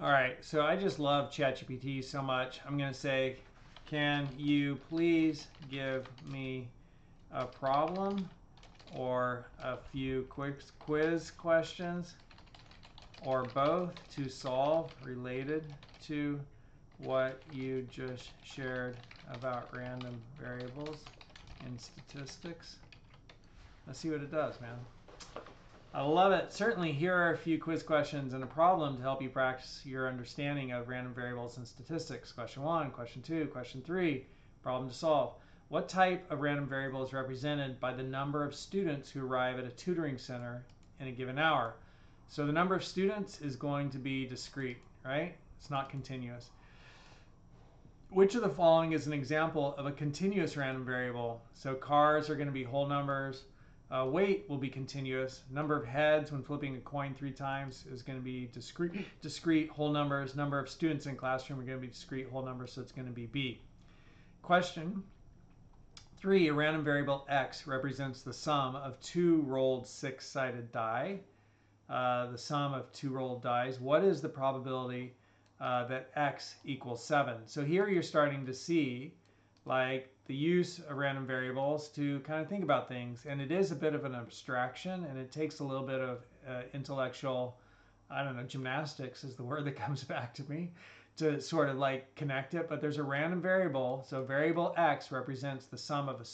All right, so I just love ChatGPT so much. I'm going to say, can you please give me a problem or a few quiz questions or both to solve related to what you just shared about random variables in statistics? Let's see what it does, man. I love it. Certainly, here are a few quiz questions and a problem to help you practice your understanding of random variables and statistics. Question 1, question 2, question 3, problem to solve. What type of random variable is represented by the number of students who arrive at a tutoring center in a given hour? So the number of students is going to be discrete, right? It's not continuous. Which of the following is an example of a continuous random variable? So cars are going to be whole numbers. Weight will be continuous. Number of heads when flipping a coin 3 times is going to be discrete whole numbers. Number of students in classroom are going to be discrete whole numbers, so it's going to be B. Question 3, a random variable x represents the sum of 2 rolled 6-sided die. The sum of 2 rolled dice. What is the probability that x equals 7? So here you're starting to see like the use of random variables to kind of think about things, and it is a bit of an abstraction, and it takes a little bit of intellectual, I don't know, gymnastics is the word that comes back to me, to sort of like connect it. But there's a random variable, so variable x represents the sum of the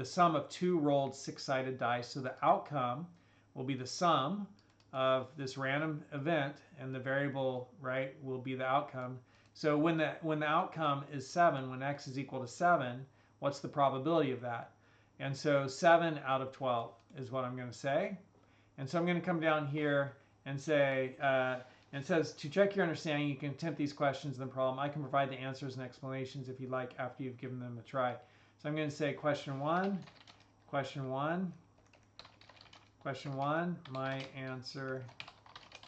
sum of 2 rolled 6-sided dice. So the outcome will be the sum of this random event, and the variable, right, will be the outcome. So when the outcome is 7, when x is equal to 7, what's the probability of that? And so 7 out of 12 is what I'm going to say. And so I'm going to come down here and say, and it says, to check your understanding, you can attempt these questions in the problem. I can provide the answers and explanations if you'd like after you've given them a try. So I'm going to say question 1, question 1, question 1. My answer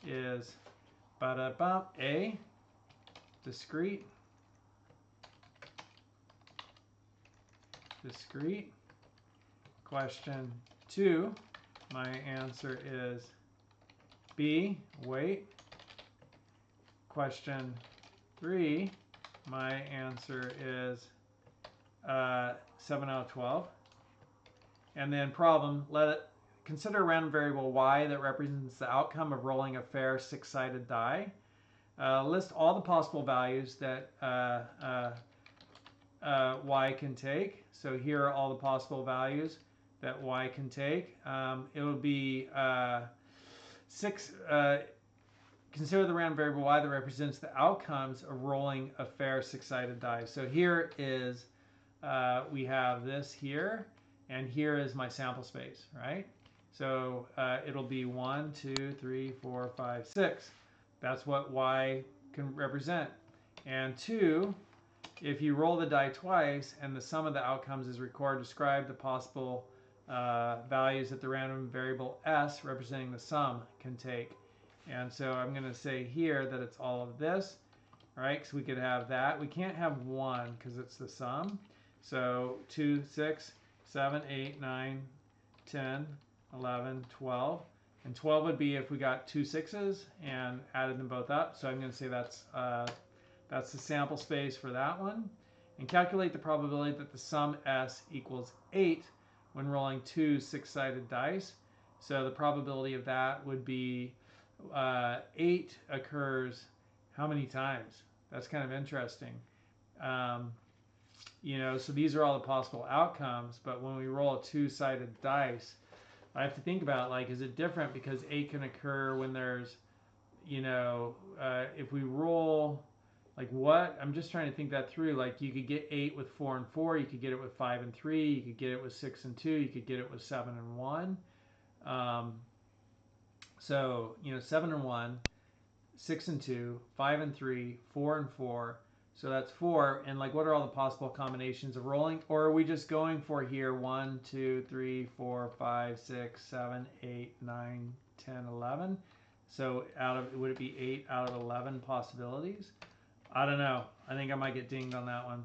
is A, discrete. Question 2, my answer is B, weight. Question 3, my answer is 7 out of 12. And then problem, consider a random variable y that represents the outcome of rolling a fair 6-sided die. List all the possible values that y can take. So here are all the possible values that y can take. It would be 6. Consider the random variable y that represents the outcomes of rolling a fair 6-sided die. So here is, we have this here, and here is my sample space, right? So it'll be 1, 2, 3, 4, 5, 6. That's what y can represent. And 2, if you roll the die twice and the sum of the outcomes is recorded, describe the possible values that the random variable s representing the sum can take. And so I'm going to say here that it's all of this, right? Because we could have that. We can't have 1 because it's the sum. So 2, 6, 7, 8, 9, 10, 11, 12. And 12 would be if we got 2 6s and added them both up. So I'm going to say that's the sample space for that one. And calculate the probability that the sum s equals 8 when rolling 2 6-sided dice. So the probability of that would be 8 occurs how many times? That's kind of interesting. You know, so these are all the possible outcomes, but when we roll a 2-sided dice, I have to think about, like, is it different because 8 can occur when there's, you know, if we roll, like what? I'm just trying to think that through. Like you could get 8 with 4 and 4, you could get it with 5 and 3, you could get it with 6 and 2, you could get it with 7 and 1. So, you know, 7 and 1, 6 and 2, 5 and 3, 4 and 4. So that's 4. And like, what are all the possible combinations of rolling? Or are we just going for here 1, 2, 3, 4, 5, 6, 7, 8, 9, 10, 11? So would it be 8 out of 11 possibilities? I don't know. I think I might get dinged on that one.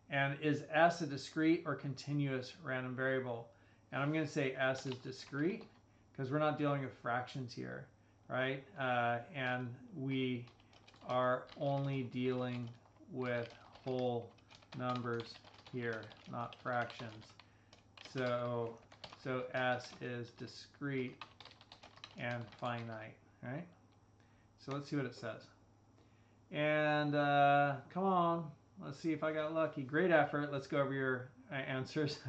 And is s a discrete or continuous random variable? And I'm going to say s is discrete because we're not dealing with fractions here. right? And we are only dealing with whole numbers here, not fractions. So S is discrete and finite, right? So let's see what it says. And come on, let's see if I got lucky. Great effort. Let's go over your answers.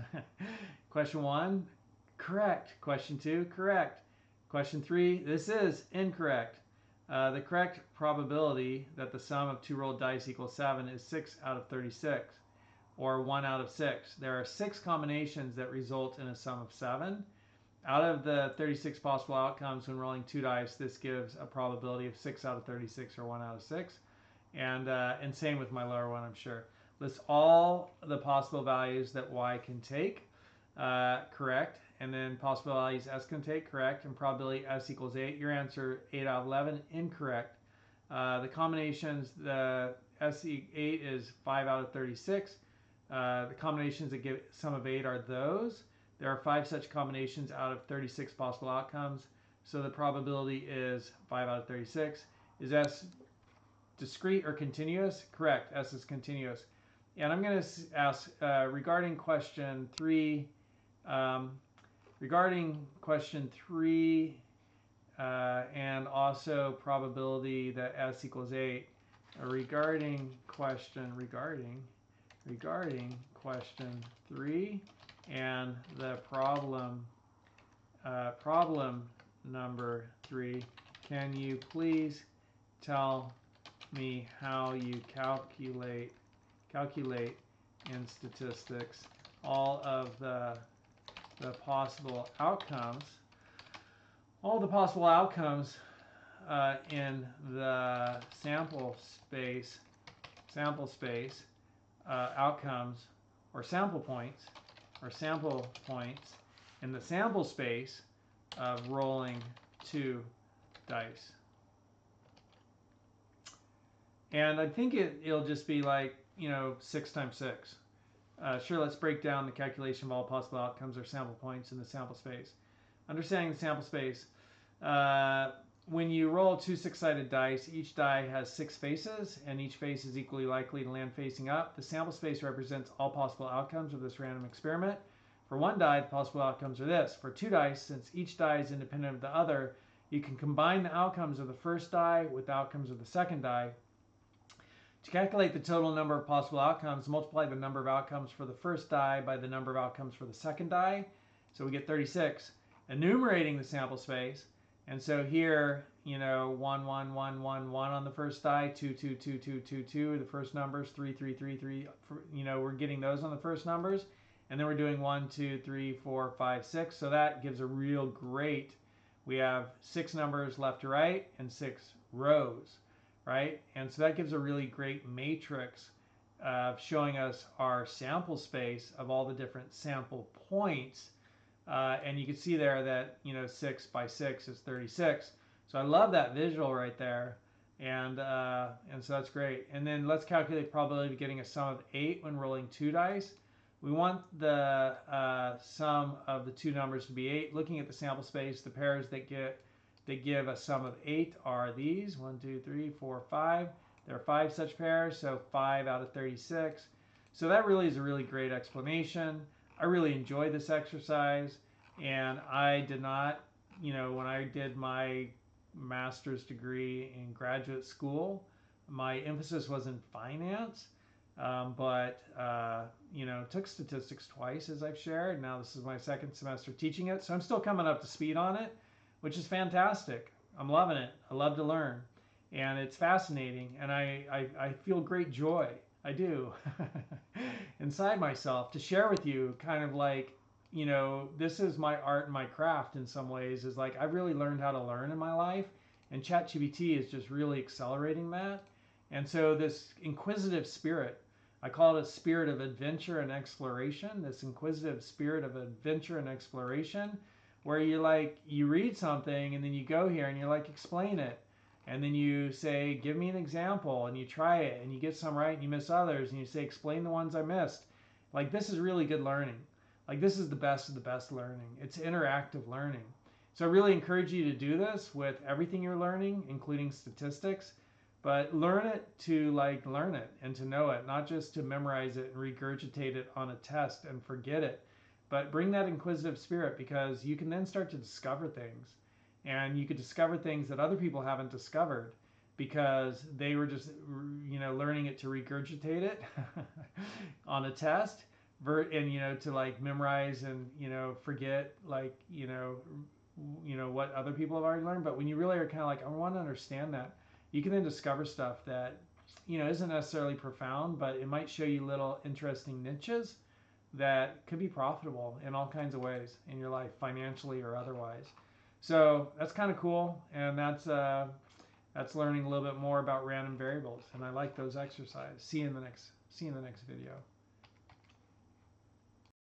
Question 1, correct. Question 2, correct. Question 3, this is incorrect. The correct probability that the sum of 2 rolled dice equals 7 is 6 out of 36, or 1 out of 6. There are 6 combinations that result in a sum of 7. Out of the 36 possible outcomes when rolling 2 dice, this gives a probability of 6 out of 36, or 1 out of 6. And same with my lower one, I'm sure. List all the possible values that y can take, correct. And then possible values s can take, correct. And probability s equals 8. Your answer, 8 out of 11, incorrect. The combinations, the s8 is 5 out of 36. The combinations that give sum of 8 are those. There are 5 such combinations out of 36 possible outcomes. So the probability is 5 out of 36. Is s discrete or continuous? Correct. S is continuous. And I'm going to ask regarding question 3. And also probability that s equals 8. Regarding question 3 and the problem number 3, can you please tell me how you calculate in statistics all of the possible outcomes, in the sample space outcomes or sample points in the sample space of rolling 2 dice. And I think it'll just be like, 6 times 6. Sure, let's break down the calculation of all possible outcomes or sample points in the sample space. Understanding the sample space. When you roll 2 6-sided dice, each die has 6 faces, and each face is equally likely to land facing up. The sample space represents all possible outcomes of this random experiment. For 1 die, the possible outcomes are this. For 2 dice, since each die is independent of the other, you can combine the outcomes of the first die with the outcomes of the second die. To calculate the total number of possible outcomes, multiply the number of outcomes for the first die by the number of outcomes for the second die. So we get 36. Enumerating the sample space. And so here, 1, 1, 1, 1, 1 on the first die, 2, 2, 2, 2, 2, 2, the first numbers, 3, 3, 3, 3, we're getting those on the first numbers. And then we're doing 1, 2, 3, 4, 5, 6. So that gives a real great, we have 6 numbers left to right and 6 rows, right? And so that gives a really great matrix showing us our sample space of all the different sample points. And you can see there that 6 by 6 is 36. So I love that visual right there, and so that's great. And then let's calculate the probability of getting a sum of 8 when rolling 2 dice. We want the sum of the 2 numbers to be 8. Looking at the sample space, the pairs that give a sum of 8 are these: 1, 2, 3, 4, 5. There are 5 such pairs, so 5 out of 36. So that really is a really great explanation. I really enjoyed this exercise, and I did not, when I did my master's degree in graduate school, my emphasis was in finance, but took statistics twice, as I've shared. Now this is my 2nd semester teaching it, so I'm still coming up to speed on it, which is fantastic. I'm loving it. I love to learn, and it's fascinating, and I feel great joy. I do inside myself to share with you, kind of like, this is my art and my craft in some ways. Is like I've really learned how to learn in my life, and ChatGPT is just really accelerating that. And so this inquisitive spirit, I call it a spirit of adventure and exploration, this inquisitive spirit of adventure and exploration, where you read something and then you go here and you're like, explain it. And then you say, give me an example, and you try it, and you get some right, and you miss others, and you say, explain the ones I missed. Like, this is really good learning. Like, this is the best of the best learning. It's interactive learning. So I really encourage you to do this with everything you're learning, including statistics. But learn it to like learn it and to know it, not just to memorize it and regurgitate it on a test and forget it. But bring that inquisitive spirit, because you can then start to discover things. And you could discover things that other people haven't discovered because they were just, learning it to regurgitate it on a test, and to like memorize and forget, like what other people have already learned. But when you really are kind of like, I want to understand that, you can then discover stuff that isn't necessarily profound, but it might show you little interesting niches that could be profitable in all kinds of ways in your life, financially or otherwise. So that's kind of cool, and that's learning a little bit more about random variables, and I like those exercises. See you in the next video.